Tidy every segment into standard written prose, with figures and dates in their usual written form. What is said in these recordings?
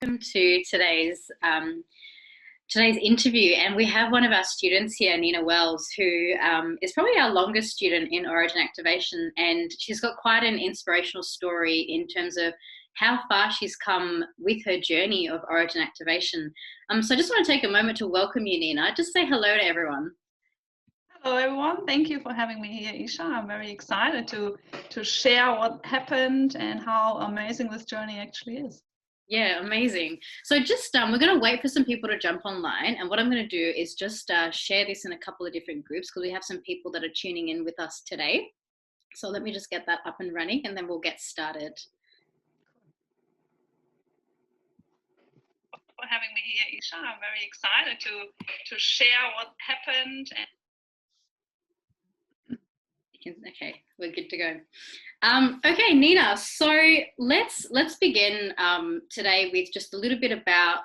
Welcome to today's interview, and we have one of our students here, Nina Welz, who is probably our longest student in Origin Activation, and she's got quite an inspirational story in terms of how far she's come with her journey of Origin Activation. So I just want to take a moment to welcome you, Nina. Just say hello to everyone. Hello everyone, thank you for having me here, Eesha. I'm very excited to share what happened and how amazing this journey actually is. Yeah, amazing. So just we're going to wait for some people to jump online, and what I'm going to do is just share this in a couple of different groups because we have some people that are tuning in with us today. So let me just get that up and running, and then we'll get started. For having me here, Eesha. I'm very excited to share what happened. Okay, we're good to go. Okay, Nina. So let's begin today with just a little bit about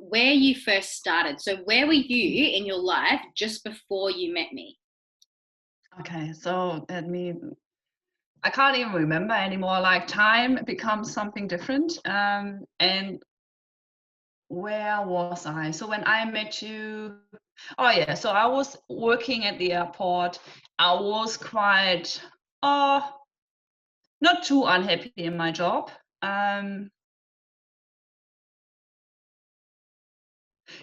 where you first started. So where were you in your life just before you met me? Okay, so I can't even remember anymore. Like time becomes something different. And where was I? So when I met you, oh yeah, so I was working at the airport. I was quite not too unhappy in my job.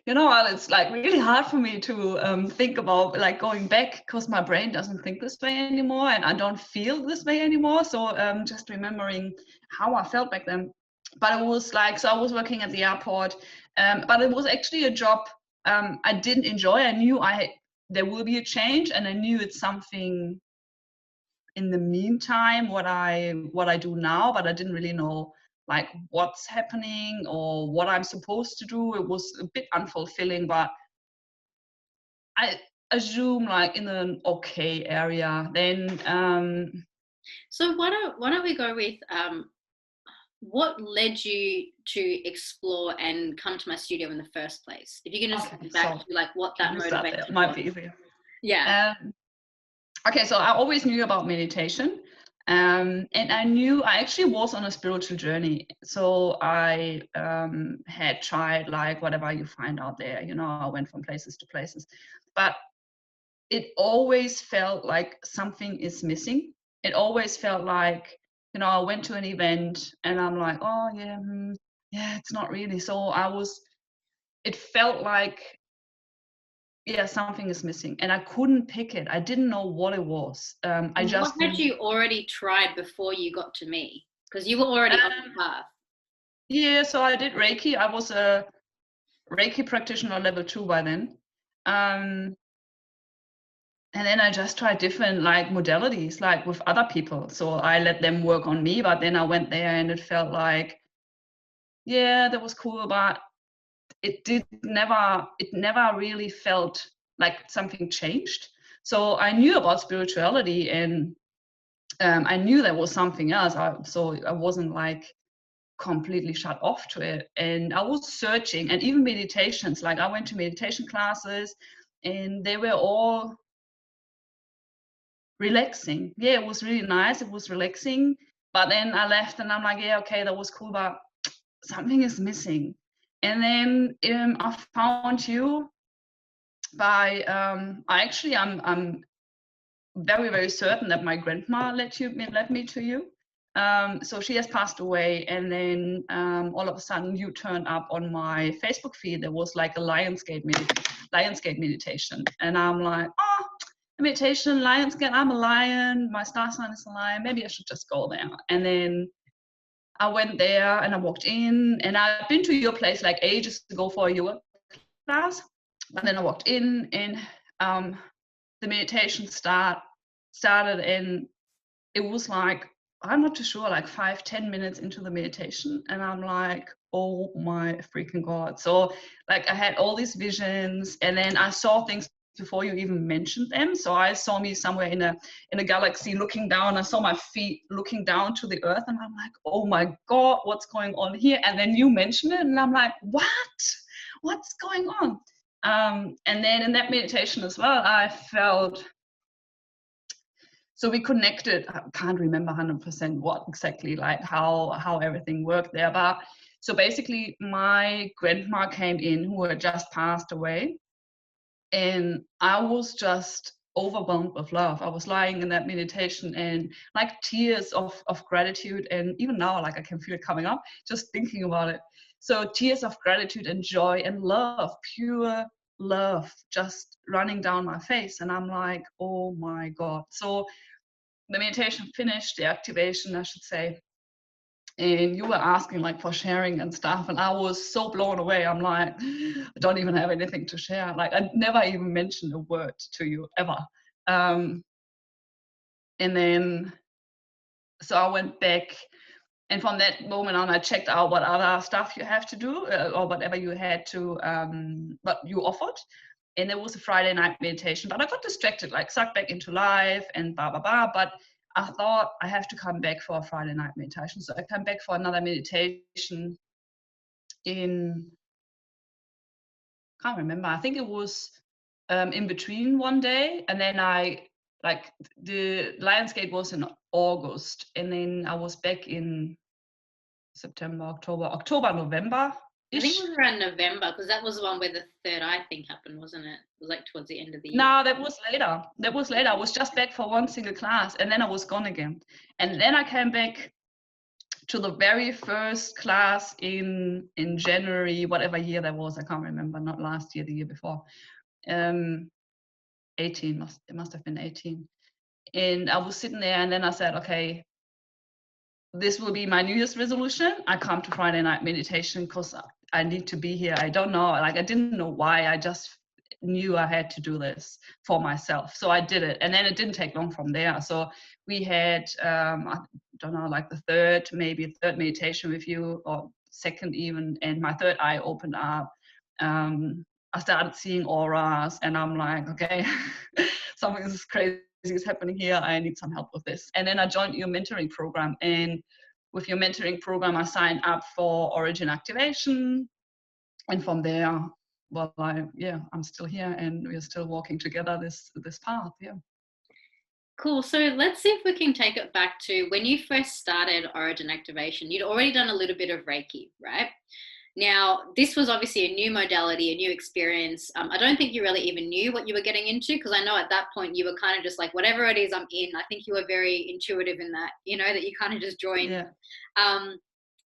It's like really hard for me to think about like going back because my brain doesn't think this way anymore and I don't feel this way anymore. So just remembering how I felt back then. But it was like, so I was working at the airport, but it was actually a job I didn't enjoy. I knew there will be a change, and I knew it's something in the meantime what I do now, but I didn't really know like what's happening or what I'm supposed to do. It was a bit unfulfilling, but I assume like in an okay area. Then So why don't we go with what led you to explore and come to my studio in the first place? If you can just go back to like what that motivation might be easier. Yeah. Okay, so I always knew about meditation. And I actually was on a spiritual journey. So I had tried like whatever you find out there, I went from places to places. But it always felt like something is missing. It always felt like, I went to an event and I'm like, oh yeah, yeah, it's not really. So it felt like, yeah, something is missing, and I couldn't pick it. I didn't know what it was. What had you already tried before you got to me? Because you were already on the path. Yeah, so I did Reiki. I was a Reiki practitioner level 2 by then. And then I just tried different like modalities, like with other people. So I let them work on me, but then I went there and it felt like, yeah, that was cool, but it never really felt like something changed. So I knew about spirituality and I knew there was something else. So I wasn't like completely shut off to it. And I was searching, and even meditations, like I went to meditation classes and they were all relaxing. Yeah, it was really nice. It was relaxing. But then I left and I'm like, yeah, okay, that was cool, but something is missing. And then I found you by I'm very, very certain that my grandma led me to you. So she has passed away, and then all of a sudden you turned up on my Facebook feed. There was like a Lionsgate meditation, and I'm like, oh, meditation, Lionsgate. I'm a lion. My star sign is a lion. Maybe I should just go there. And then I went there, and I walked in, and I've been to your place like ages ago for a yoga class. And then I walked in, and the meditation started, and it was like, I'm not too sure, like 5-10 minutes into the meditation, and I'm like, oh my freaking god. So like I had all these visions, and then I saw things before you even mentioned them. So I saw me somewhere in a galaxy looking down. I saw my feet looking down to the earth, and I'm like, oh my god, what's going on here? And then you mentioned it, and I'm like, what's going on? And then in that meditation as well, I felt, so we connected. I can't remember 100% what exactly, like how everything worked there, but So basically, my grandma came in who had just passed away, and I was just overwhelmed with love. I was lying in that meditation and like tears of gratitude. And even now, like I can feel it coming up just thinking about it. So tears of gratitude and joy and love, pure love, just running down my face. And I'm like, oh my God. So the meditation finished, the activation, I should say. And you were asking like for sharing and stuff, and I was so blown away. I'm like, I don't even have anything to share. Like I never even mentioned a word to you ever. And then so I went back, and from that moment on, I checked out what other stuff you have to do or whatever you had to, what you offered. And it was a Friday night meditation, but I got distracted, like sucked back into life and blah, blah, blah. But I thought I have to come back for a Friday night meditation. So I came back for another meditation in, can't remember, I think it was in between one day. And then like the Lionsgate was in August. And then I was back in September, October, November. I think it was around November, because that was the one where the third eye thing happened, wasn't it? It was like towards the end of the year. No, that was later. I was just back for one single class, and then I was gone again. And then I came back to the very first class in January, whatever year that was. I can't remember. Not last year, the year before. 18 it must have been 18. And I was sitting there, and then I said, okay, this will be my New Year's resolution. I come to Friday night meditation because I need to be here. I don't know, like I didn't know why. I just knew I had to do this for myself. So I did it. And then it didn't take long from there. So we had, I don't know, like the third meditation with you, or second even. And my third eye opened up. I started seeing auras, and I'm like, okay, something is crazy is happening here. I need some help with this. And then I joined your mentoring program. And with your mentoring program, I signed up for Origin Activation. And from there, well, I'm still here, and we're still walking together this path. Yeah. Cool. So let's see if we can take it back to when you first started Origin Activation. You'd already done a little bit of Reiki, right? Now, this was obviously a new modality, a new experience. I don't think you really even knew what you were getting into, because I know at that point you were kind of just like, whatever it is I'm in. I think you were very intuitive in that, that you kind of just joined. Yeah.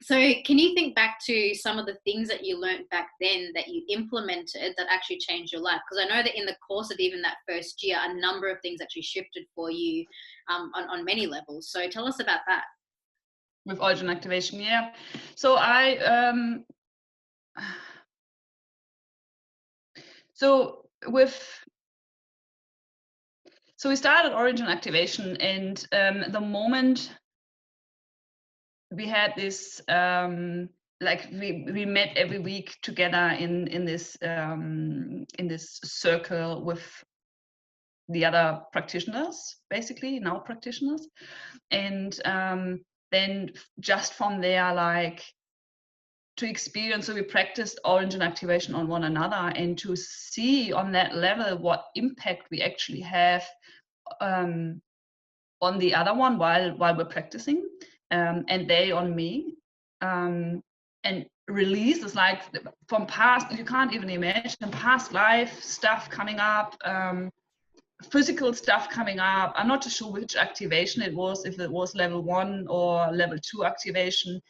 So can you think back to some of the things that you learned back then that you implemented that actually changed your life? Because I know that in the course of even that first year, a number of things actually shifted for you on many levels. So tell us about that. With Origin Activation, yeah. So we started Origin Activation, and the moment we had this, like we met every week together in this circle with the other practitioners, basically now practitioners, and then just from there, like, to experience, so we practiced Origin Activation on one another, and to see on that level what impact we actually have on the other one while we're practicing, and they on me, and release is like from past, you can't even imagine, past life stuff coming up, physical stuff coming up. I'm not too sure which activation it was, if it was level 1 or level 2 activation,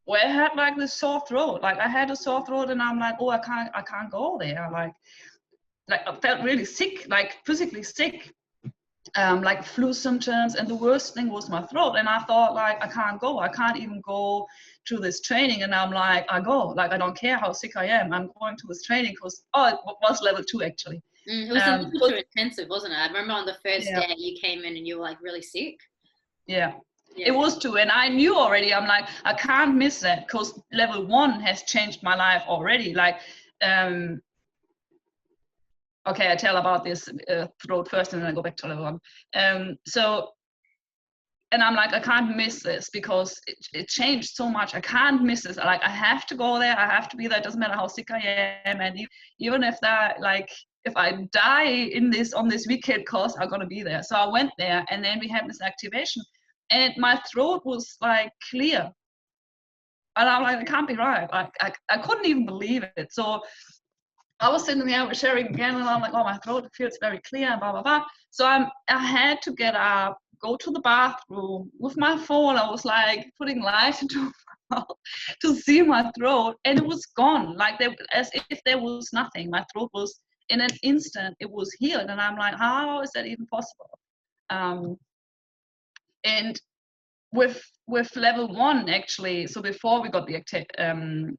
where I had like this sore throat. Like I had a sore throat, and I'm like, oh, I can't go there. Like I felt really sick, like physically sick, like flu symptoms. And the worst thing was my throat. And I thought, like, I can't even go to this training. And I'm like, I go, like, I don't care how sick I am. I'm going to this training because, it was level 2 actually. It was a little too intensive, wasn't it? I remember on the first day you came in and you were like really sick. Yeah. It was too, and I knew already, I'm like, I can't miss that, because level 1 has changed my life already. Like, okay, I tell about this throat first, and then I go back to level 1. So, and I'm like, I can't miss this, because it changed so much. I can't miss this. Like, I have to go there. I have to be there. It doesn't matter how sick I am, and even if that, like, if I die on this weekend course, I'm gonna be there. So I went there, and then we had this activation. And my throat was like clear. And I'm like, it can't be right. Like, I couldn't even believe it. So I was sitting there sharing again, and I'm like, oh, my throat feels very clear, and blah, blah, blah. So I had to get up, go to the bathroom with my phone. I was like putting light into my mouth to see my throat, and it was gone, like as if there was nothing. My throat was, in an instant, it was healed. And I'm like, how is that even possible? And with level 1, actually, so before we got the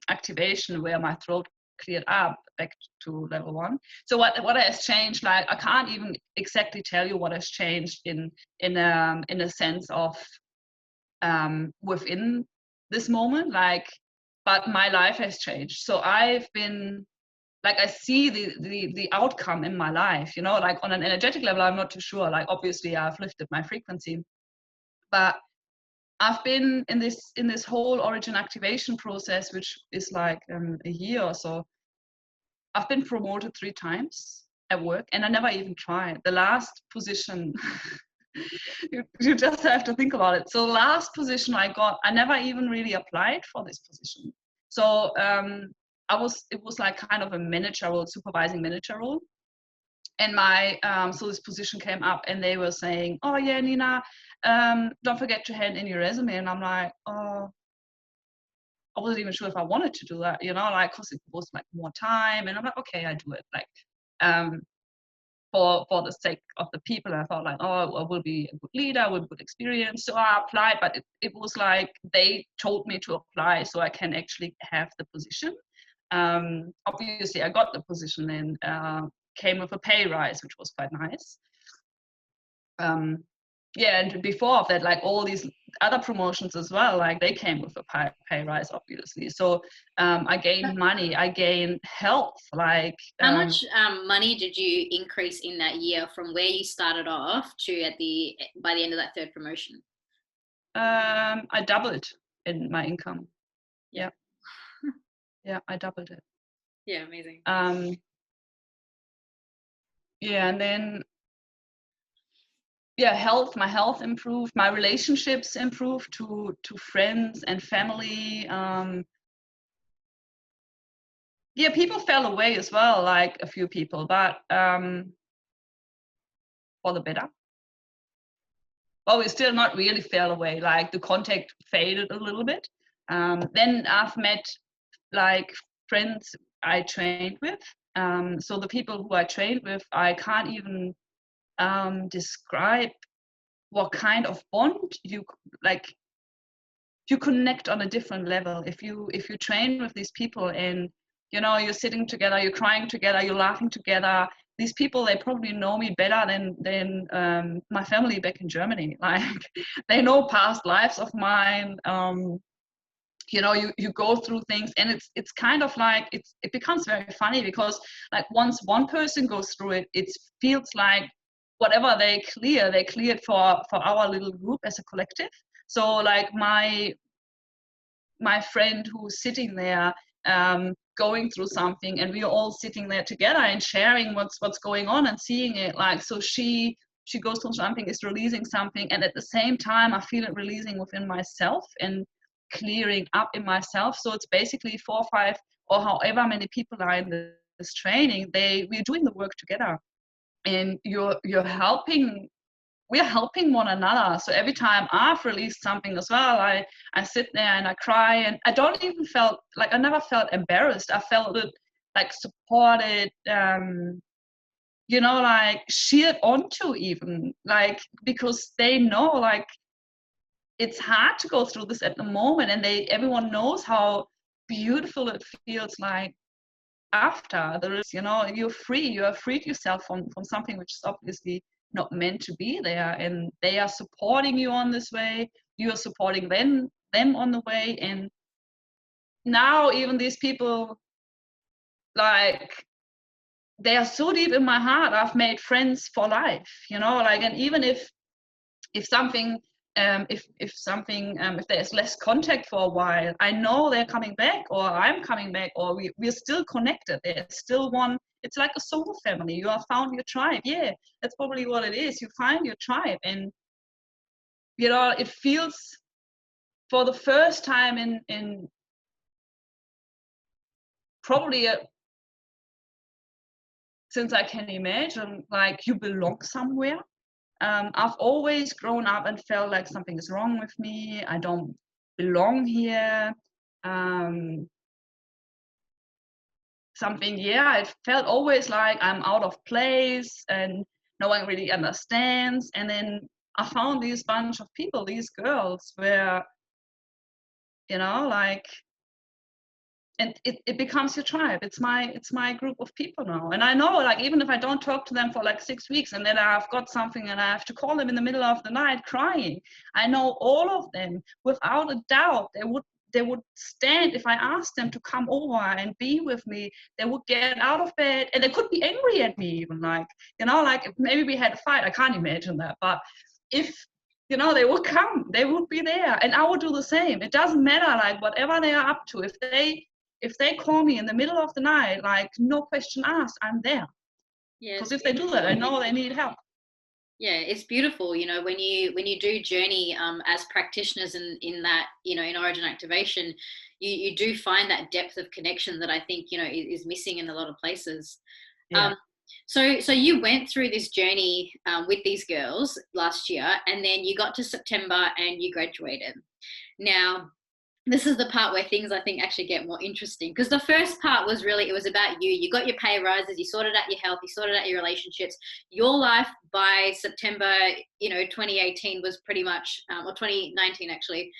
activation where my throat cleared up back to level 1. So what has changed? Like, I can't even exactly tell you what has changed in a sense of within this moment, like, but my life has changed. So I've been like, I see the outcome in my life, you know, like on an energetic level, I'm not too sure. Like, obviously I've lifted my frequency, but I've been in this whole origin activation process, which is like a year or so. I've been promoted 3 times at work, and I never even tried. The last position, you just have to think about it. So last position I got, I never even really applied for this position. So it was like kind of a manager role, supervising manager role. And my so this position came up, and they were saying, oh yeah, Nina, don't forget to hand in your resume. And I'm like, oh, I wasn't even sure if I wanted to do that, you know, like, because it was like more time. And I'm like, okay, I do it, like for the sake of the people. I thought like, oh, I will be a good leader with good experience. So I applied, but it was like they told me to apply so I can actually have the position. Obviously I got the position, and came with a pay rise, which was quite nice. Yeah, and before of that, like all these other promotions as well, like they came with a pay rise, obviously. So I gained money, I gained health. Like how much money did you increase in that year from where you started off to by the end of that 3rd promotion? I doubled in my income. Yeah, yeah, I doubled it. Yeah, amazing. Yeah, and then yeah, my health improved, my relationships improved to friends and family. Yeah, people fell away as well, like a few people, but for the better. Well, we still not really fell away, like the contact faded a little bit. Then I've met like friends I trained with. So the people who I trained with, I can't even describe what kind of bond you connect on a different level if you train with these people, and you know, you're sitting together, you're crying together, you're laughing together. These people, they probably know me better than my family back in Germany. Like, they know past lives of mine. You know, you go through things, and it's kind of like it becomes very funny, because like once one person goes through it, it feels like whatever they cleared for our little group as a collective. So like my friend who's sitting there going through something, and we're all sitting there together and sharing what's going on and seeing it. Like, so she goes through something, is releasing something, and at the same time I feel it releasing within myself and clearing up in myself. So it's basically 4 or 5 or however many people are in this training, we're doing the work together, and you're helping. We're helping one another. So every time I've released something as well, I sit there and I cry, and I don't even felt like, I never felt embarrassed. I felt it like supported, you know, like cheered onto even, like, because they know like it's hard to go through this at the moment, and everyone knows how beautiful it feels like after. There is, you know, you have freed yourself from something which is obviously not meant to be there, and they are supporting you on this way, you are supporting them on the way. And now even these people, like, they are so deep in my heart. I've made friends for life, you know, like, and even if something if there's less contact for a while, I know they're coming back, or I'm coming back, or we're still connected. There's still one. It's like a soul family. You have found your tribe. Yeah, that's probably what it is. You find your tribe, and you know, it feels for the first time in probably since I can imagine, like you belong somewhere. I've always grown up and felt like something is wrong with me. I don't belong here. It felt always like I'm out of place and no one really understands. And then I found this bunch of people, these girls, where, like, and it becomes your tribe. It's my group of people now. And I know, like, even if I don't talk to them for like 6 weeks and then I've got something and I have to call them in the middle of the night crying, I know all of them without a doubt they would stand if I asked them to come over and be with me. They would get out of bed and they could be angry at me even, like, like if maybe we had a fight. I can't imagine that, but if they would come, they would be there, and I would do the same. It doesn't matter, like, whatever they are up to. If they call me in the middle of the night, like, no question asked, I'm there. Yeah, because if they do that, I know they need help. Yeah, it's beautiful, when you do journey as practitioners in that, in origin activation, you do find that depth of connection that I think, is missing in a lot of places. Yeah. So you went through this journey with these girls last year, and then you got to September and you graduated. Now, this is the part where things, I think, actually get more interesting, because the first part was really, it was about you. You got your pay rises, you sorted out your health, you sorted out your relationships. Your life by September, 2018 was pretty much, or 2019 actually,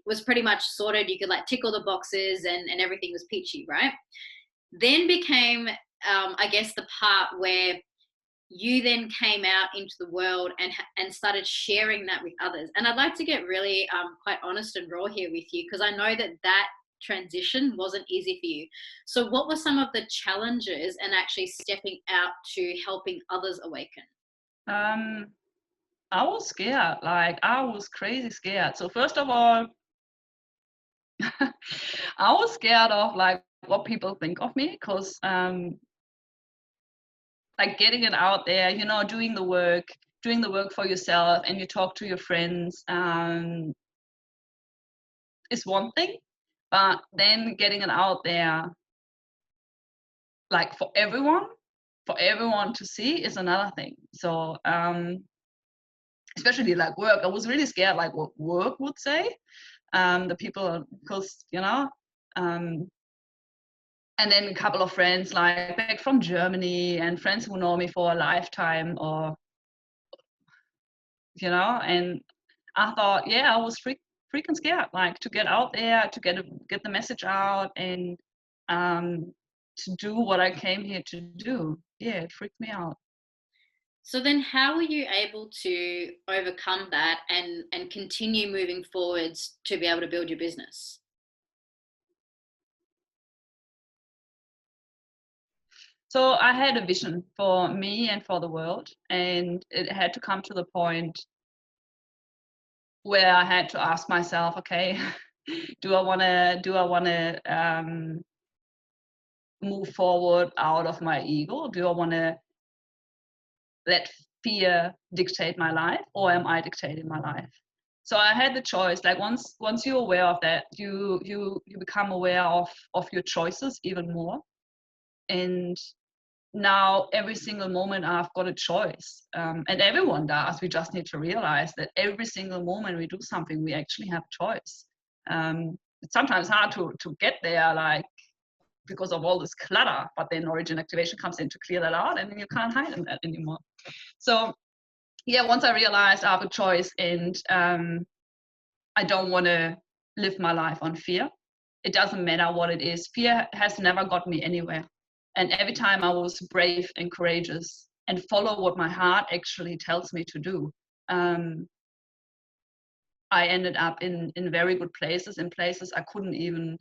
was pretty much sorted. You could like tick all the boxes and everything was peachy, right? Then became, I guess, the part where you then came out into the world and started sharing that with others. And I'd like to get really quite honest and raw here with you, because I know that transition wasn't easy for you. So what were some of the challenges in actually stepping out to helping others awaken? I was scared. Like, I was crazy scared. So first of all, I was scared of like what people think of me, because like getting it out there, doing the work for yourself, and you talk to your friends is one thing, but then getting it out there, like for everyone to see, is another thing. So especially like work, I was really scared like what work would say, the people, because and then a couple of friends like back from Germany and friends who know me for a lifetime, or and I thought, I was freaking scared, like, to get out there, to get the message out, and to do what I came here to do. Yeah, it freaked me out. So then how were you able to overcome that and continue moving forwards to be able to build your business? So I had a vision for me and for the world, and it had to come to the point where I had to ask myself, okay, do I want to move forward out of my ego? Do I want to let fear dictate my life, or am I dictating my life? So I had the choice. Like, once you're aware of that, you become aware of your choices even more. And now every single moment I've got a choice, and everyone does. We just need to realize that every single moment we do something, we actually have choice. It's sometimes hard to get there, like, because of all this clutter, but then origin activation comes in to clear that out, and then you can't hide in that anymore. So once I realized I have a choice, and I don't want to live my life on fear. It doesn't matter what it is. Fear has never got me anywhere. And every time I was brave and courageous and follow what my heart actually tells me to do, I ended up in very good places, in places I couldn't even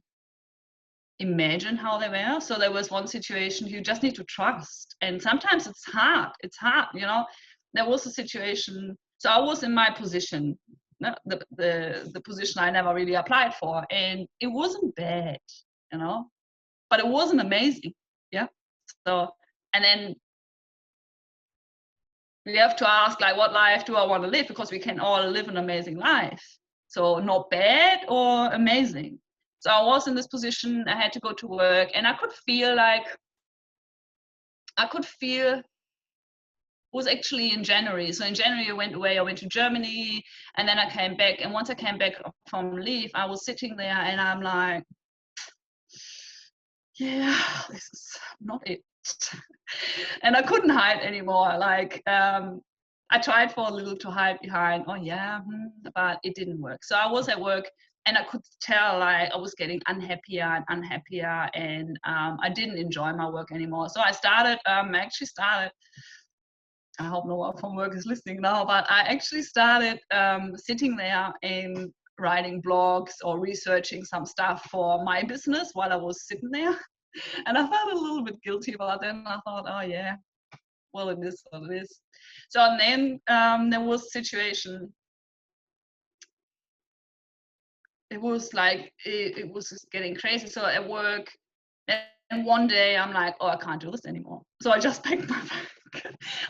imagine how they were. So there was one situation you just need to trust. And sometimes it's hard. There was a situation, so I was in my position, the position I never really applied for, and it wasn't bad, but it wasn't amazing. So, and then we have to ask, like, what life do I want to live? Because we can all live an amazing life. So not bad or amazing. So I was in this position, I had to go to work, and I could feel it was actually in January. So in January I went away, I went to Germany, and then I came back. And once I came back from leave, I was sitting there and I'm like, yeah, this is not it. And I couldn't hide anymore. Like, I tried for a little to hide behind, oh yeah, but it didn't work. So I was at work and I could tell like I was getting unhappier and unhappier, and I didn't enjoy my work anymore. So I actually started, I hope no one from work is listening now, but I actually started sitting there and writing blogs or researching some stuff for my business while I was sitting there. And I felt a little bit guilty about that. And I thought, oh yeah, well, it is what it is. So and then there was a situation. It was like, it was just getting crazy. So at work, and one day I'm like, oh, I can't do this anymore. So I just packed my bag.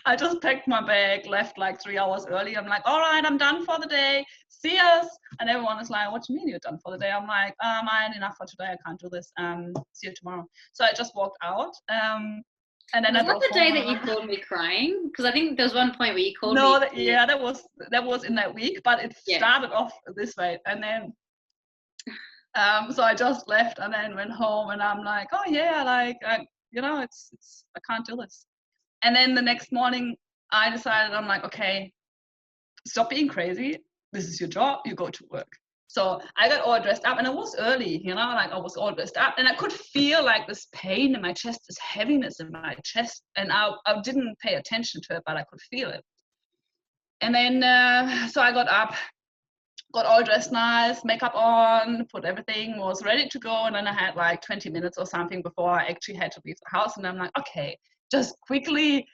I just packed my bag, left like 3 hours early. I'm like, all right, I'm done for the day. See us. And everyone is like, what do you mean you're done for the day? I'm like, I had enough for today. I can't do this. See you tomorrow. So I just walked out. And then was that the day that you called me crying? Because I think there was one point where you called me. Yeah, that was in that week, but it started off this way. And then so I just left and then went home, and I'm like, oh yeah, like it's I can't do this. And then the next morning I decided, I'm like, okay, stop being crazy. This is your job. You go to work. So I got all dressed up, and it was early, like I was all dressed up, and I could feel like this pain in my chest, this heaviness in my chest, and I didn't pay attention to it, but I could feel it. And then so I got up, got all dressed nice, makeup on, put everything, was ready to go. And then I had like 20 minutes or something before I actually had to leave the house. And I'm like, okay, just quickly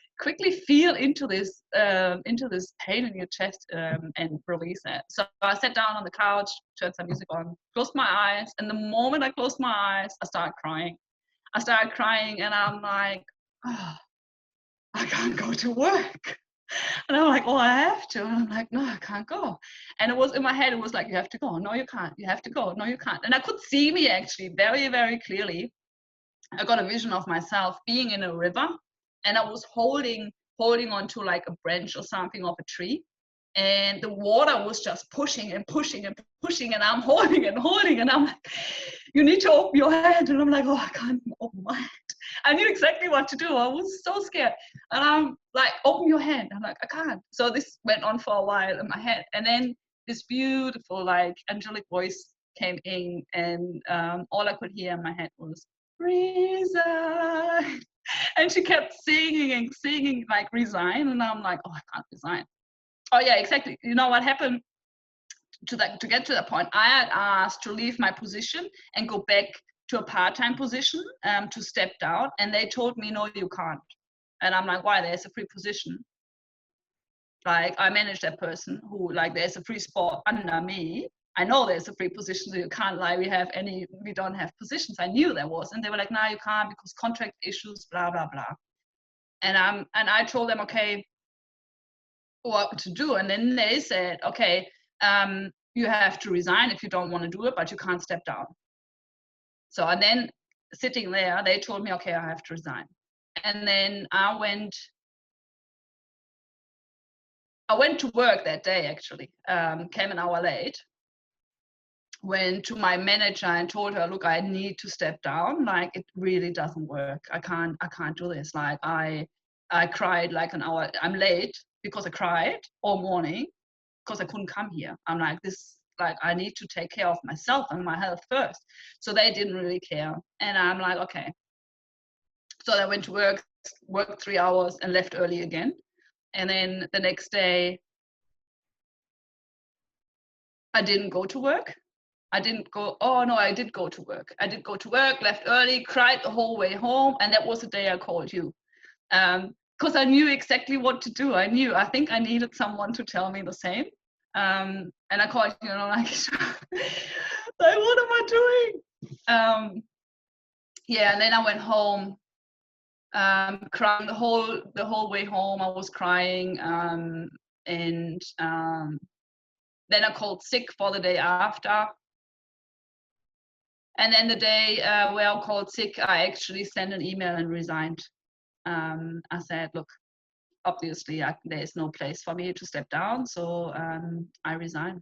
feel into this pain in your chest and release it. So I sat down on the couch, turned some music on, closed my eyes. And the moment I closed my eyes, I started crying. And I'm like, oh, I can't go to work. And I'm like, oh, I have to. And I'm like, no, I can't go. And it was in my head, it was like, you have to go. No, you can't. You have to go. No, you can't. And I could see me actually very, very clearly. I got a vision of myself being in a river, and I was holding onto like a branch or something of a tree. And the water was just pushing and pushing and pushing, and I'm holding and holding. And I'm like, you need to open your hand. And I'm like, oh, I can't open my hand. I knew exactly what to do. I was so scared. And I'm like, open your hand. I'm like, I can't. So this went on for a while in my head. And then this beautiful, like, angelic voice came in, and all I could hear in my head was, resign. And she kept singing, like, resign. And I'm like, oh, I can't resign. Oh, yeah, exactly. You know what happened? To get to that point, I had asked to leave my position and go back to a part-time position, to step down, and they told me, no, you can't. And I'm like, why? There's a free position. Like, I manage that person who, like, there's a free spot under me. I know there's a free position, so you can't lie, we don't have positions. I knew there was. And they were like, no, you can't because contract issues, blah, blah, blah. And I told them, okay, what to do. And then they said, okay, you have to resign if you don't want to do it, but you can't step down. So, and then sitting there, they told me, okay, I have to resign. And then I went to work that day, actually, came an hour late, went to my manager and told her, look, I need to step down. Like, it really doesn't work. I can't do this. Like, I cried like an hour. I'm late because I cried all morning because I couldn't come here. I'm like, I need to take care of myself and my health first. So they didn't really care. And I'm like, okay. So I went to work, worked 3 hours and left early again. And then the next day, I didn't go to work. I did go to work. I did go to work, left early, cried the whole way home. And that was the day I called you. Because I knew exactly what to do. I think I needed someone to tell me the same. And I called you, and I'm like, like, what am I doing? Yeah, and then I went home, crying the whole way home. I was crying, and then I called sick for the day after. And then the day where I called sick, I actually sent an email and resigned. I said, look, obviously there is no place for me to step down, so I resign.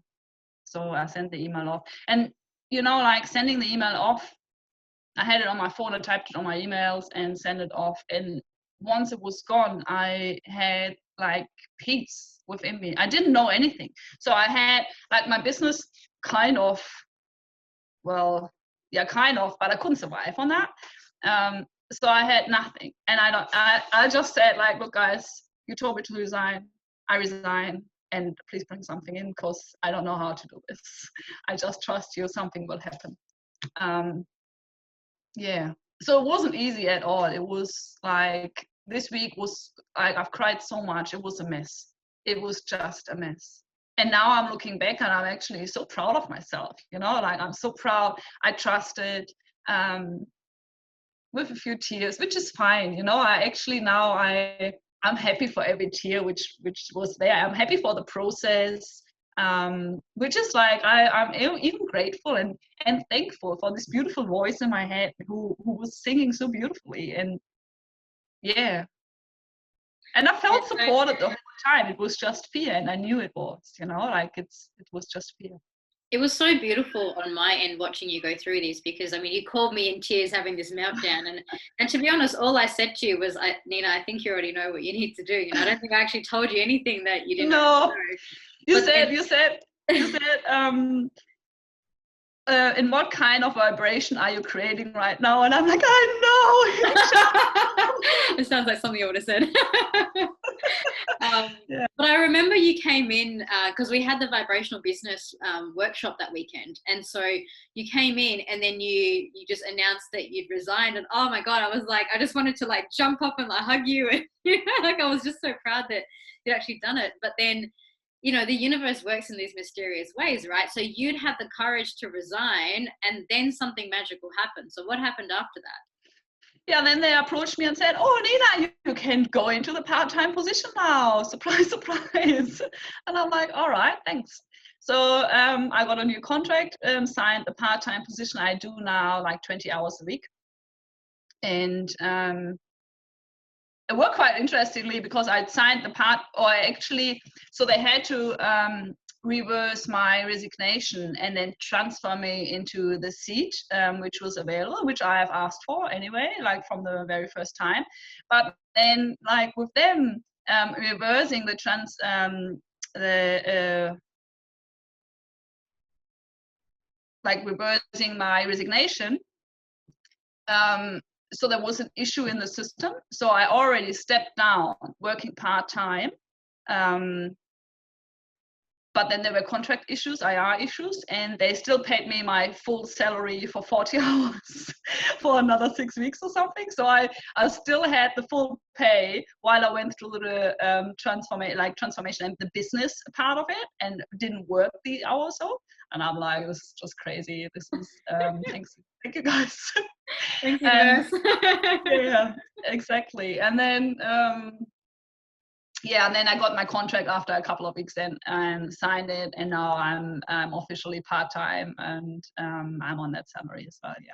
So I sent the email off. And you know, like sending the email off, I had it on my phone, I typed it on my emails and sent it off. And once it was gone, I had like peace within me. I didn't know anything. So I had like my business kind of, well, yeah, kind of, but I couldn't survive on that. So I had nothing. And I just said like, look guys, you told me to resign, I resign, and please bring something in because I don't know how to do this. I just trust you, something will happen. Yeah, so it wasn't easy at all. It was like, this week was like, I've cried so much, it was a mess. It was just a mess. And now I'm looking back and I'm actually so proud of myself, you know, like I'm so proud. I trusted, with a few tears, which is fine, you know. I actually now I'm happy for every tear which was there. I'm happy for the process, which is like I'm even grateful and thankful for this beautiful voice in my head who was singing so beautifully. And yeah, and I felt supported the whole time. It was just fear, and I knew it was, you know, like it was just fear. It was so beautiful on my end watching you go through these, because I mean, you called me in tears having this meltdown, and to be honest, all I said to you was, Nina, I think you already know what you need to do. You know, I don't think I actually told you anything that you didn't know. You said in what kind of vibration are you creating right now? And I'm like, I know. It sounds like something I would have said. Yeah. But I remember you came in because we had the vibrational business workshop that weekend, and so you came in and then you just announced that you'd resigned, and oh my god, I was like, I just wanted to like jump up and like hug you, and like I was just so proud that you'd actually done it. But then, you know, the universe works in these mysterious ways, right? So you'd had the courage to resign and then something magical happened. So what happened after that? Yeah, then they approached me and said, oh, Nina, you can go into the part-time position now. Surprise, surprise. And I'm like, all right, thanks. So I got a new contract, signed a part-time position. I do now like 20 hours a week. And it worked quite interestingly because I'd signed the part, or actually, so they had to reverse my resignation and then transfer me into the seat, which was available, which I have asked for anyway, like from the very first time. But then, like with them reversing reversing my resignation. So there was an issue in the system. So I already stepped down working part-time. But then there were contract issues, IR issues, and they still paid me my full salary for 40 hours for another 6 weeks or something. So I still had the full pay while I went through the transformation and the business part of it, and didn't work the hour or so. And I'm like, it was just crazy. This is thanks. Thank you guys. Thank you guys. Yeah, exactly. And then yeah, and then I got my contract after a couple of weeks and signed it, and now I'm officially part-time, and I'm on that salary as well. Yeah.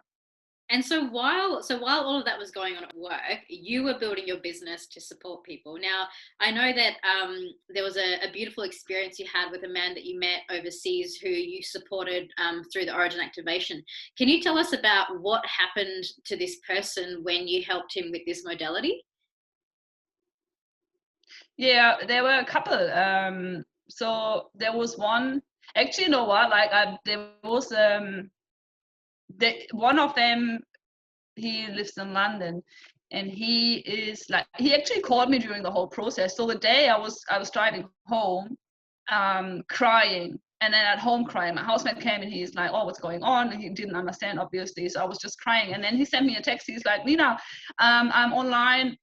And so while all of that was going on at work, you were building your business to support people. Now, I know that there was a beautiful experience you had with a man that you met overseas who you supported through the Origin activation. Can you tell us about what happened to this person when you helped him with this modality? Yeah, there were a couple. So there was one. Actually, you know what? Like, there was one of them. He lives in London, and he actually called me during the whole process. So the day I was driving home, crying, and then at home crying. My housemate came and he's like, oh, what's going on? And he didn't understand, obviously. So I was just crying. And then he sent me a text. He's like, Nina, I'm online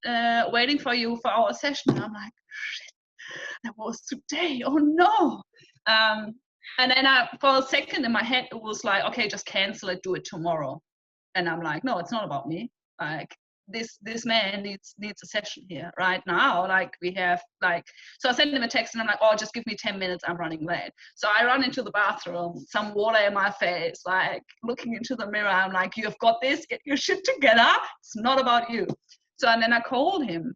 waiting for you for our session. And I'm like, shit, that was today. Oh no. And then for a second in my head, it was like, okay, just cancel it, do it tomorrow. And I'm like, no, it's not about me. Like, this man needs a session here right now. Like we have like, so I sent him a text and I'm like, oh, just give me 10 minutes, I'm running late. So I run into the bathroom, some water in my face, like looking into the mirror. I'm like, you've got this, get your shit together. It's not about you. So, and then I called him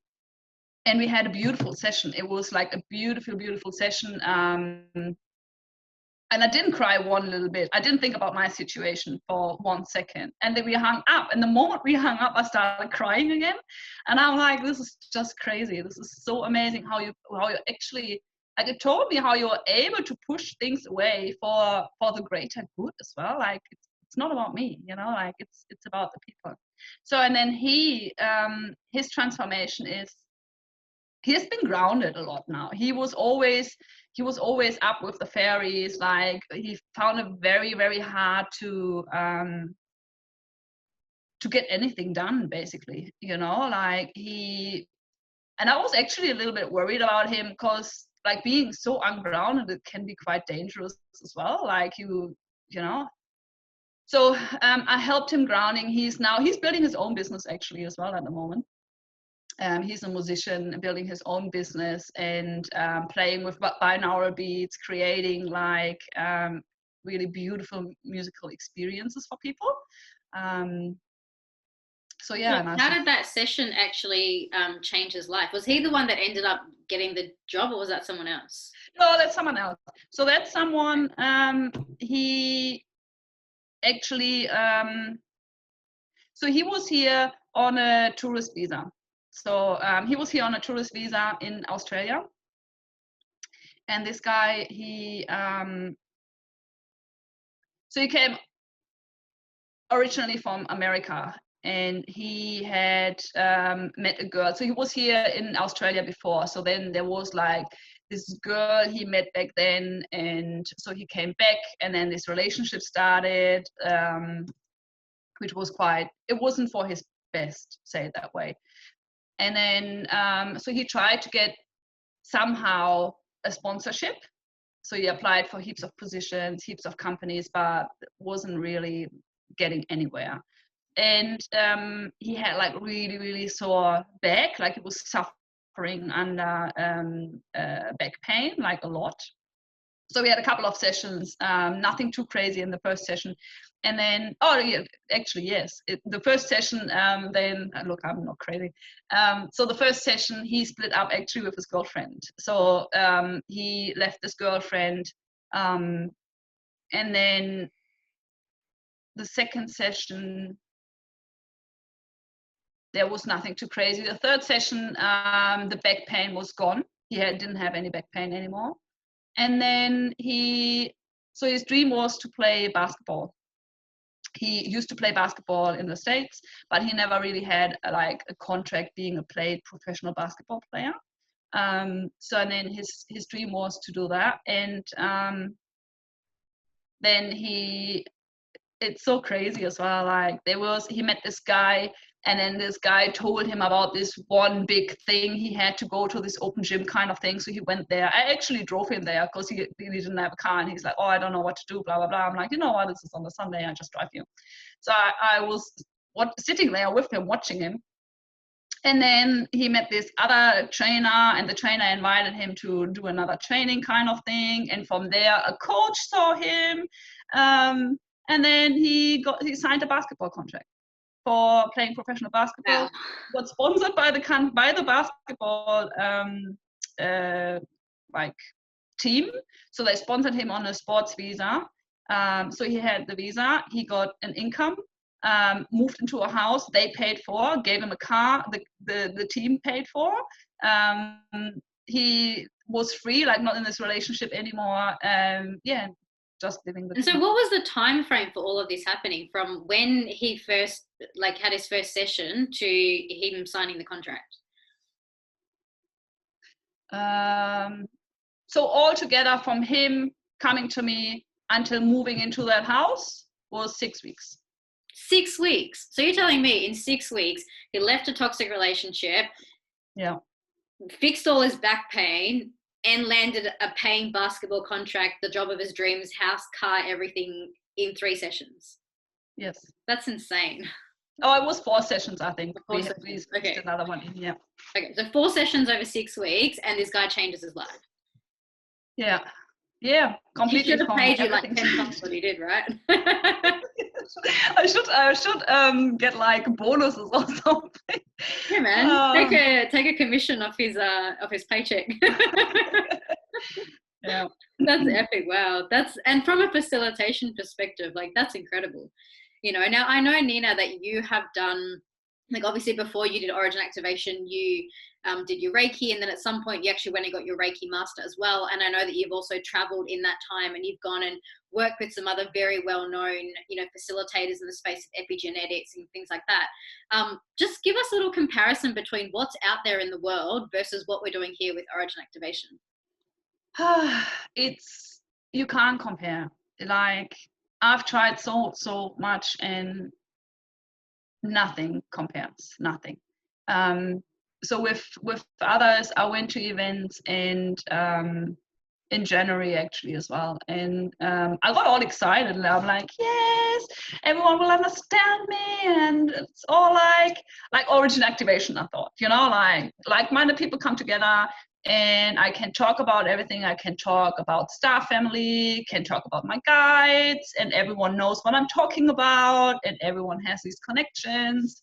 and we had a beautiful session. It was like a beautiful session. And I didn't cry one little bit. I didn't think about my situation for 1 second. And then we hung up. And the moment we hung up, I started crying again. And I'm like, this is just crazy. This is so amazing how you actually, like it told me how you're able to push things away for the greater good as well. Like it's not about me, you know, like it's about the people. So, and then his transformation is, he has been grounded a lot now. He was always up with the fairies. Like he found it very, very hard to get anything done, basically, you know, like and I was actually a little bit worried about him because like being so ungrounded, it can be quite dangerous as well. Like you know. So I helped him grounding. He's building his own business actually as well at the moment. He's a musician building his own business and playing with binaural beats, creating like really beautiful musical experiences for people. So yeah. Well, how did that session actually change his life? Was he the one that ended up getting the job, or was that someone else? No, that's someone else. So that's someone, he actually, so he was here on a tourist visa. So he was here on a tourist visa in Australia. And this guy, so he came originally from America and he had met a girl. So he was here in Australia before. So then there was like this girl he met back then. And so he came back and then this relationship started, which was it wasn't for his best, say it that way. And then, so he tried to get somehow a sponsorship. So he applied for heaps of positions, heaps of companies, but wasn't really getting anywhere. And he had like really, really sore back, like he was suffering under back pain, like a lot. So we had a couple of sessions, nothing too crazy in the first session. And then, oh yeah, actually, yes. The first session, then, look, I'm not crazy. So the first session, he split up actually with his girlfriend. So he left his girlfriend. And then the second session, there was nothing too crazy. The third session, the back pain was gone. He didn't have any back pain anymore. And then so his dream was to play basketball. He used to play basketball in the States, but he never really had like a contract being a professional basketball player. So and then his dream was to do that. And then it's so crazy as well. Like he met this guy, and then this guy told him about this one big thing. He had to go to this open gym kind of thing. So he went there. I actually drove him there because he didn't have a car, and he's like, oh, I don't know what to do, blah, blah, blah. I'm like, you know what, this is on a Sunday, I just drive you. So I was sitting there with him, watching him. And then he met this other trainer, and the trainer invited him to do another training kind of thing. And from there, a coach saw him. And then he signed a basketball contract for playing professional basketball. Wow. Got sponsored by the basketball like team. So they sponsored him on a sports visa. So he had the visa. He got an income. Moved into a house they paid for. Gave him a car. The team paid for. He was free, like not in this relationship anymore. Yeah. Just living the and so what was the time frame for all of this happening, from when he first had his first session to him signing the contract? So altogether, from him coming to me until moving into that house was 6 weeks. 6 weeks. So you're telling me in 6 weeks he left a toxic relationship, yeah, fixed all his back pain, and landed a paying basketball contract, the job of his dreams, house, car, everything, in 3 sessions. Yes. That's insane. Oh, it was 4 sessions, I think. We Okay. squeezed another one in, yeah. Okay, so 4 sessions over 6 weeks, and this guy changes his life. Yeah. Yeah, He completely should have from paid you like everything. 10 times what he did, right? I should get like bonuses or something. Yeah, man. Take a commission off his paycheck. Yeah. That's epic. Wow. And from a facilitation perspective, like that's incredible. Now I know, Nina, that you have done, like obviously before you did Origin Activation, you did your Reiki, and then at some point you actually went and got your Reiki master as well. And I know that you've also traveled in that time, and you've gone and worked with some other very well-known, facilitators in the space of epigenetics and things like that. Just give us a little comparison between what's out there in the world versus what we're doing here with Origin Activation. You can't compare. Like, I've tried so much and nothing compares, nothing. So with others, I went to events and in January actually as well, and I got all excited and I'm like, yes, everyone will understand me, and it's all like Origin Activation. I thought, like-minded people come together and I can talk about everything. I can talk about Star Family, can talk about my guides, and everyone knows what I'm talking about, and everyone has these connections.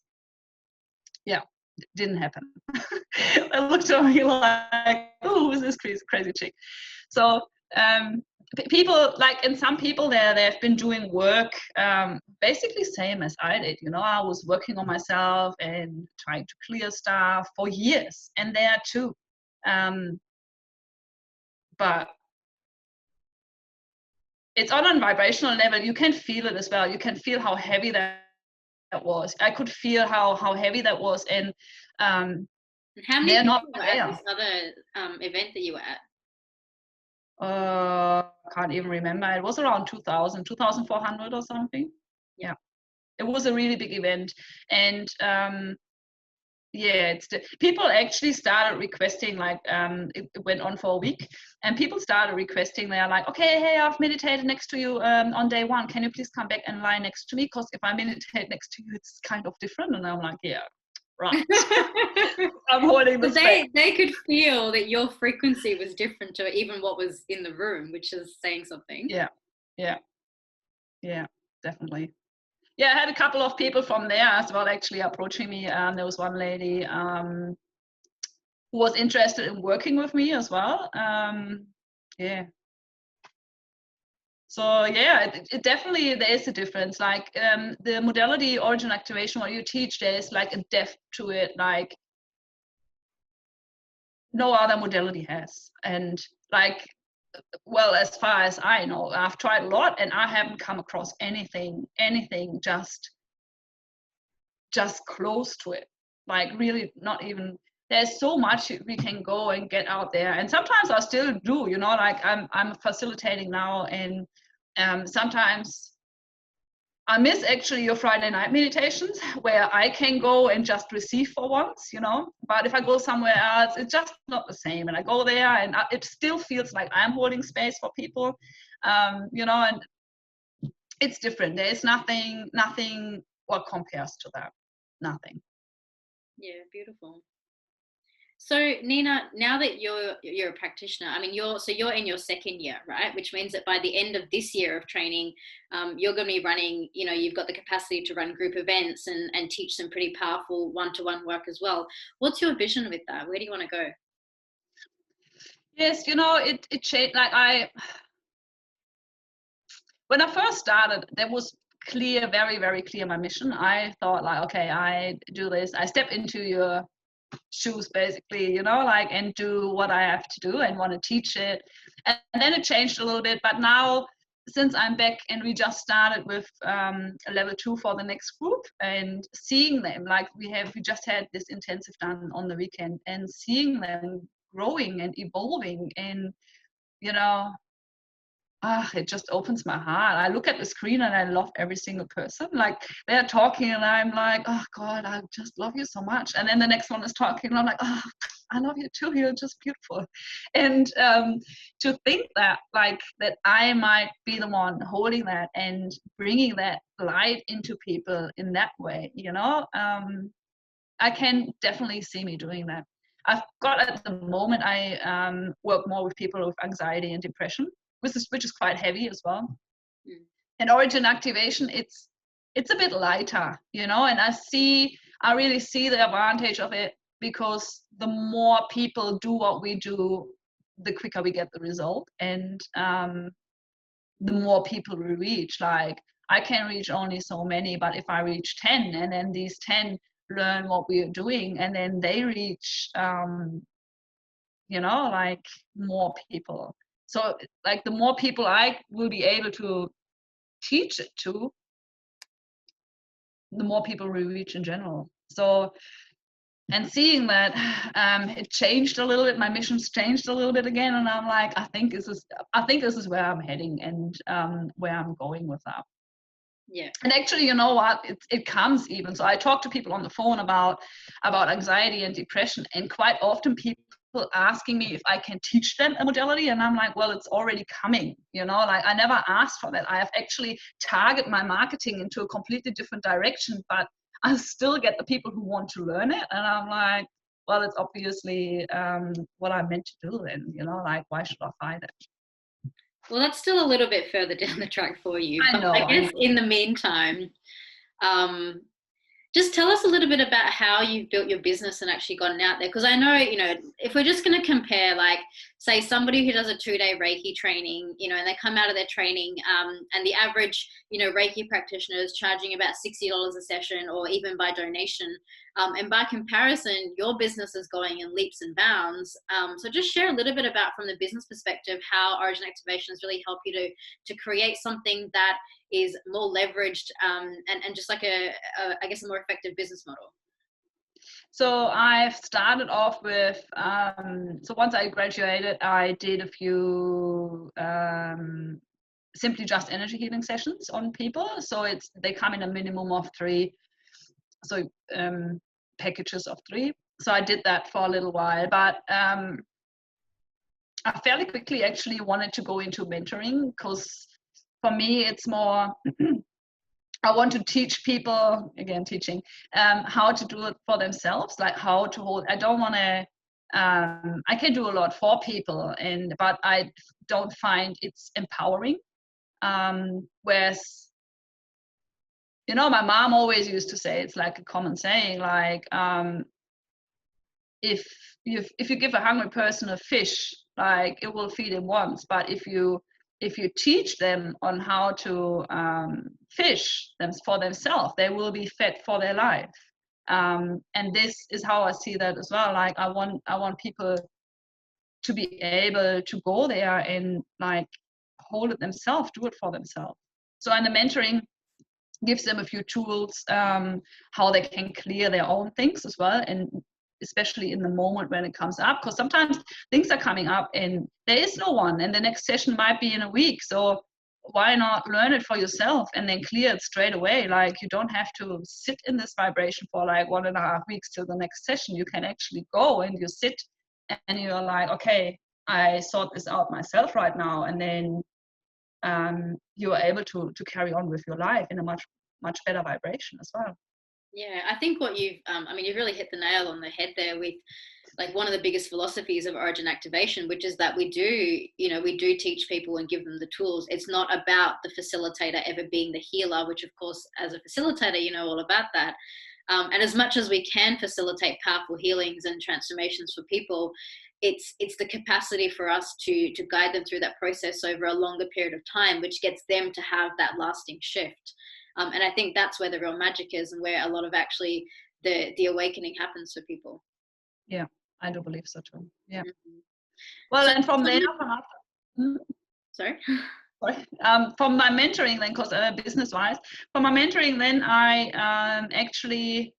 Yeah, it didn't happen. I looked at me like, oh, who is this crazy chick? So people, like, and some people they've been doing work basically same as I did. I was working on myself and trying to clear stuff for years, and there too. But it's on a vibrational level. You can feel it as well. You can feel how heavy that was. I could feel how heavy that was, and how many they're not people were at this other event that you were at? Can't even remember. It was around 2,400 or something. Yeah, it was a really big event, and yeah, people actually started requesting, like, it went on for a week, and people started requesting. They're like, okay, hey, I've meditated next to you on day 1. Can you please come back and lie next to me? Because if I meditate next to you, it's kind of different. And I'm like, yeah, right. I'm holding the space. They could feel that your frequency was different to even what was in the room, which is saying something. Yeah, definitely. Yeah, I had a couple of people from there as well actually approaching me. There was one lady who was interested in working with me as well. Yeah. So yeah, it definitely, there is a difference. Like the modality Origin Activation, what you teach, there's like a depth to it, like no other modality has. And like, well, as far as I know, I've tried a lot and I haven't come across anything just close to it. Like, really not even. There's so much we can go and get out there, and sometimes I still do, like I'm facilitating now, and sometimes I miss actually your Friday night meditations where I can go and just receive for once, but if I go somewhere else, it's just not the same. And I go there and it still feels like I'm holding space for people, and it's different. There's nothing what compares to that. Nothing. Yeah, beautiful. So Nina, now that you're a practitioner, I mean, you're in your 2nd year, right? Which means that by the end of this year of training, you're going to be running. You've got the capacity to run group events and teach some pretty powerful one-to-one work as well. What's your vision with that? Where do you want to go? Yes, it changed. Like when I first started, there was clear, very, very clear my mission. I thought like, okay, I do this. I step into your shoes basically, and do what I have to do and want to teach it. And then it changed a little bit, but now since I'm back and we just started with a level 2 for the next group, and seeing them, like we just had this intensive done on the weekend, and seeing them growing and evolving, and it just opens my heart. I look at the screen and I love every single person. Like they're talking and I'm like, oh God, I just love you so much. And then the next one is talking and I'm like, oh, I love you too, you're just beautiful. And to think that, like, that I might be the one holding that and bringing that light into people in that way, you know, I can definitely see me doing that. I've got, at the moment, I work more with people with anxiety and depression, which is quite heavy as well. Mm. And origin activation, it's a bit lighter, you know, and I really see the advantage of it, because the more people do what we do, the quicker we get the result, and the more people we reach. Like, I can reach only so many, but if I reach 10, and then these 10 learn what we are doing, and then they reach you know, like, more people. So, like, the more people I will be able to teach it to, the more people we reach in general. So, and seeing that it changed a little bit, my mission's changed a little bit again, and I'm like, I think this is where I'm heading, and where I'm going with that. Yeah. And actually, you know what, it comes even. So I talk to people on the phone about anxiety and depression, and quite often people asking me if I can teach them a modality, and I'm like, well, it's already coming, you know, like, I never asked for that. I have actually targeted my marketing into a completely different direction, but I still get the people who want to learn it, and I'm like, well, it's obviously what I'm meant to do then, you know, like, why should I fight it? Well, that's still a little bit further down the track for you. I know. In the meantime, just tell us a little bit about how you've built your business and actually gotten out there. Because I know, you know, if we're just going to compare, like, say, somebody who does a 2-day Reiki training, you know, and they come out of their training, and the average, you know, Reiki practitioner is charging about $60 a session, or even by donation. And by comparison, your business is going in leaps and bounds. So just share a little bit about, from the business perspective, how Origin Activation has really helped you to create something that is more leveraged, and just like I guess, a more effective business model. So I've started off with, so once I graduated, I did a few simply just energy healing sessions on people. So they come in a minimum of 3, so packages of 3. So I did that for a little while, but I fairly quickly actually wanted to go into mentoring, because for me it's more I want to teach people, again, teaching, how to do it for themselves, like how to hold. I don't want to, I can do a lot for people, but I don't find it's empowering. Whereas, you know, my mom always used to say, it's like a common saying, like, if you give a hungry person a fish, like, it will feed him once, but if you teach them on how to fish them for themselves, they will be fed for their life. And this is how I see that as well. Like, I want people to be able to go there and, like, hold it themselves, do it for themselves. So in the mentoring, gives them a few tools, how they can clear their own things as well, and especially in the moment when it comes up, because sometimes things are coming up and there is no one, and the next session might be in a week. So why not learn it for yourself and then clear it straight away? Like, you don't have to sit in this vibration for like 1.5 weeks till the next session. You can actually go and you sit and you're like, okay, I sort this out myself right now, and then you are able to carry on with your life in a much better vibration as well. Yeah, I think what you've really hit the nail on the head there with, like, one of the biggest philosophies of Origin Activation, which is that we do teach people and give them the tools. It's not about the facilitator ever being the healer, which, of course, as a facilitator, you know all about that. And as much as we can facilitate powerful healings and transformations for people, it's the capacity for us to guide them through that process over a longer period of time, which gets them to have that lasting shift. And I think that's where the real magic is, and where a lot of actually the awakening happens for people. Yeah, I do believe so too. Yeah. Mm-hmm. Well, so, and from there, sorry. From my mentoring then, because business-wise, from my mentoring then, I actually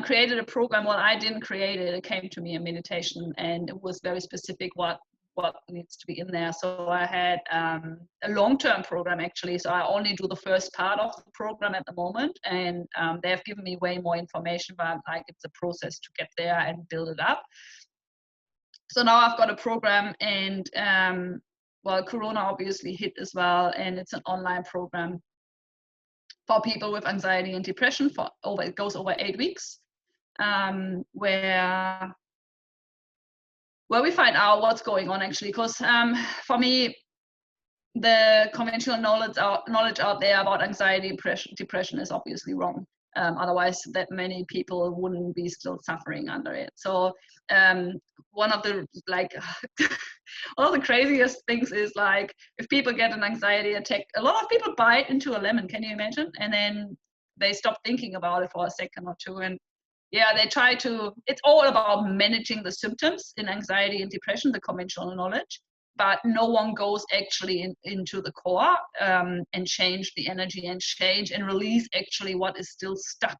created a program. Well, I didn't create it. It came to me in meditation, and it was very specific what what needs to be in there. So I had a long-term program actually. So I only do the first part of the program at the moment, and they have given me way more information, but like it's a process to get there and build it up. So now I've got a program, and well, Corona obviously hit as well, and it's an online program for people with anxiety and depression. It goes over 8 weeks, where we find out what's going on actually. Because for me, the conventional knowledge out there about anxiety, depression is obviously wrong. Otherwise, that many people wouldn't be still suffering under it. So one of the one of the craziest things is like, if people get an anxiety attack, a lot of people bite into a lemon. Can you imagine? And then they stop thinking about it for a second or two, and yeah, they try to. It's all about managing the symptoms in anxiety and depression, the conventional knowledge. But no one goes actually into the core and change the energy and change and release actually what is still stuck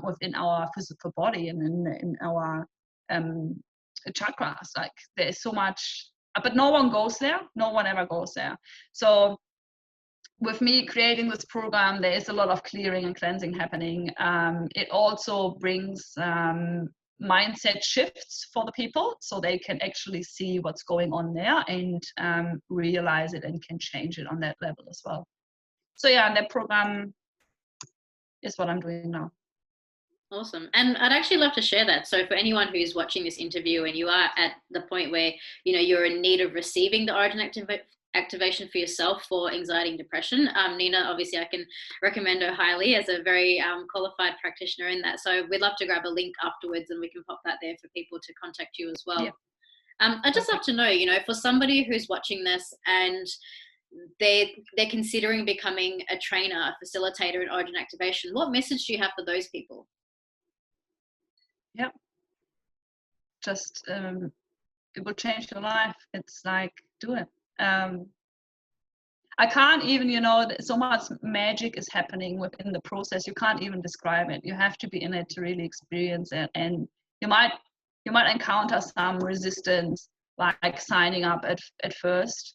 within our physical body and in our chakras. Like there's so much, but no one goes there. No one ever goes there. So with me creating this program, there is a lot of clearing and cleansing happening. It also brings mindset shifts for the people, so they can actually see what's going on there and realize it and can change it on that level as well. So yeah, and that program is what I'm doing now. Awesome. And I'd actually love to share that. So for anyone who's watching this interview and you are at the point where, you know, you're in need of receiving the origin activation for yourself for anxiety and depression, Nina, obviously I can recommend her highly as a very qualified practitioner in that. So we'd love to grab a link afterwards and we can pop that there for people to contact you as well. Yeah. I'd just love to know, you know, for somebody who's watching this and they're considering becoming a trainer, a facilitator in origin activation, what message do you have for those people? Yep. Just it will change your life. It's like, do it. I can't even, you know, so much magic is happening within the process. You can't even describe it. You have to be in it to really experience it. And you might encounter some resistance, like signing up at first.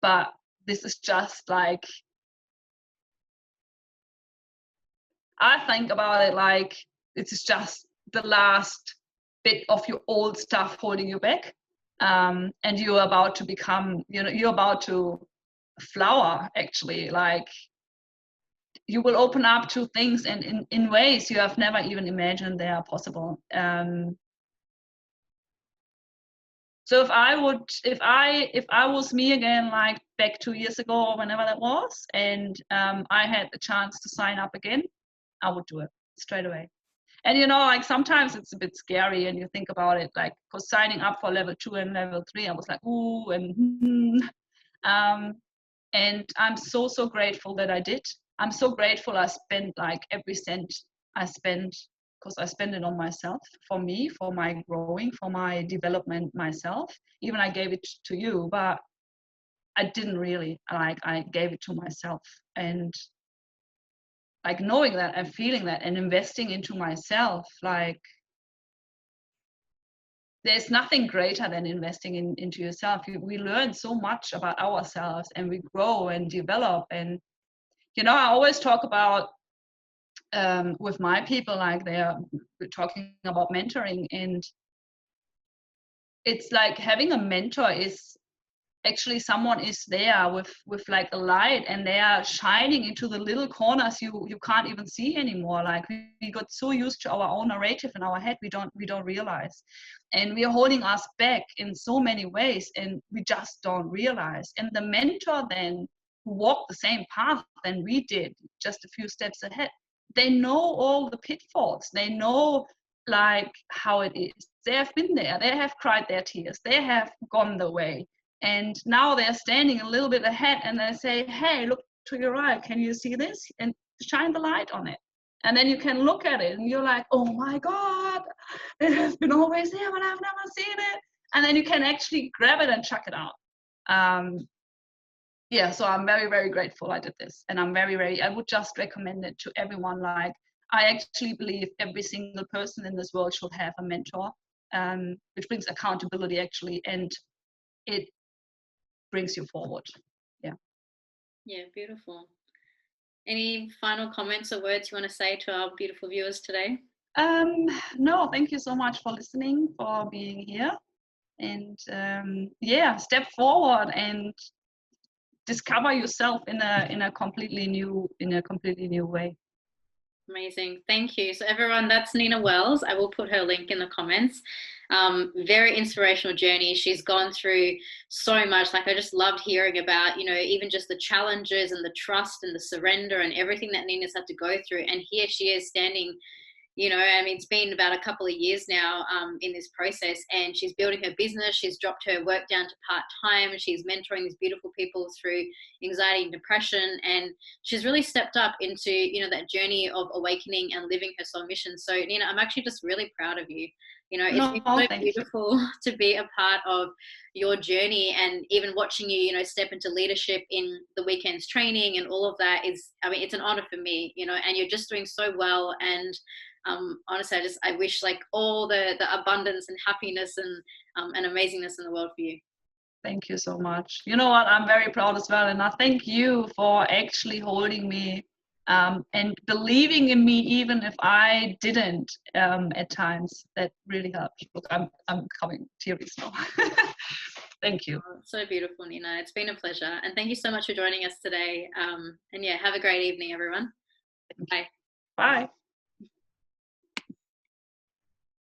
But this is just like, I think about it like it's just the last bit of your old stuff holding you back, and you're about to become, you know, you're about to flower actually. Like you will open up to things and in ways you have never even imagined they are possible. So if I was me again, like back 2 years ago or whenever that was, and I had the chance to sign up again, I would do it straight away. And you know, like sometimes it's a bit scary and you think about it, like, because signing up for level 2 and level 3, I was like, ooh, and I'm so grateful that I did. I'm so grateful I spent like every cent I spent, because I spent it on myself, for me, for my growing, for my development myself. Even I gave it to you, but I didn't really, like I gave it to myself. And like knowing that and feeling that and investing into myself, like there's nothing greater than investing into yourself. We learn so much about ourselves and we grow and develop. And, you know, I always talk about with my people, like we're talking about mentoring, and it's like having a mentor is actually someone is there with like a light, and they are shining into the little corners you can't even see anymore. Like we got so used to our own narrative in our head, we don't realize, and we are holding us back in so many ways, and we just don't realize. And the mentor then, who walked the same path than we did, just a few steps ahead, they know all the pitfalls, they know like how it is, they have been there, they have cried their tears, they have gone the way. And now they're standing a little bit ahead and they say, hey, look to your right, can you see this? And shine the light on it. And then you can look at it and you're like, oh my God, it has been always there, but I've never seen it. And then you can actually grab it and chuck it out. Yeah, so I'm very, very grateful I did this. And I'm I would just recommend it to everyone. Like, I actually believe every single person in this world should have a mentor, which brings accountability actually. And it brings you forward. Yeah, beautiful. Any final comments or words you want to say to our beautiful viewers today? No, thank you so much for listening, for being here, and step forward and discover yourself in a completely new way. Amazing. Thank you. So everyone, that's Nina Welz. I will put her link in the comments. Very inspirational journey. She's gone through so much. Like, I just loved hearing about, even just the challenges and the trust and the surrender and everything that Nina's had to go through. And here she is standing, it's been about a couple of years now in this process, and she's building her business. She's dropped her work down to part-time. She's mentoring these beautiful people through anxiety and depression, and she's really stepped up into, that journey of awakening and living her soul mission. So, Nina, I'm actually just really proud of you. It's been so beautiful to be a part of your journey, and even watching you, step into leadership in the weekends training and all of that is, it's an honor for me, and you're just doing so well. And honestly, I wish like all the abundance and happiness and amazingness in the world for you. Thank you so much. You know what? I'm very proud as well, and I thank you for actually holding me and believing in me, even if I didn't at times. That really helped. Look, I'm coming tears now. Thank you. Oh, so beautiful, Nina. It's been a pleasure, and thank you so much for joining us today. And yeah, have a great evening, everyone. Bye. Bye.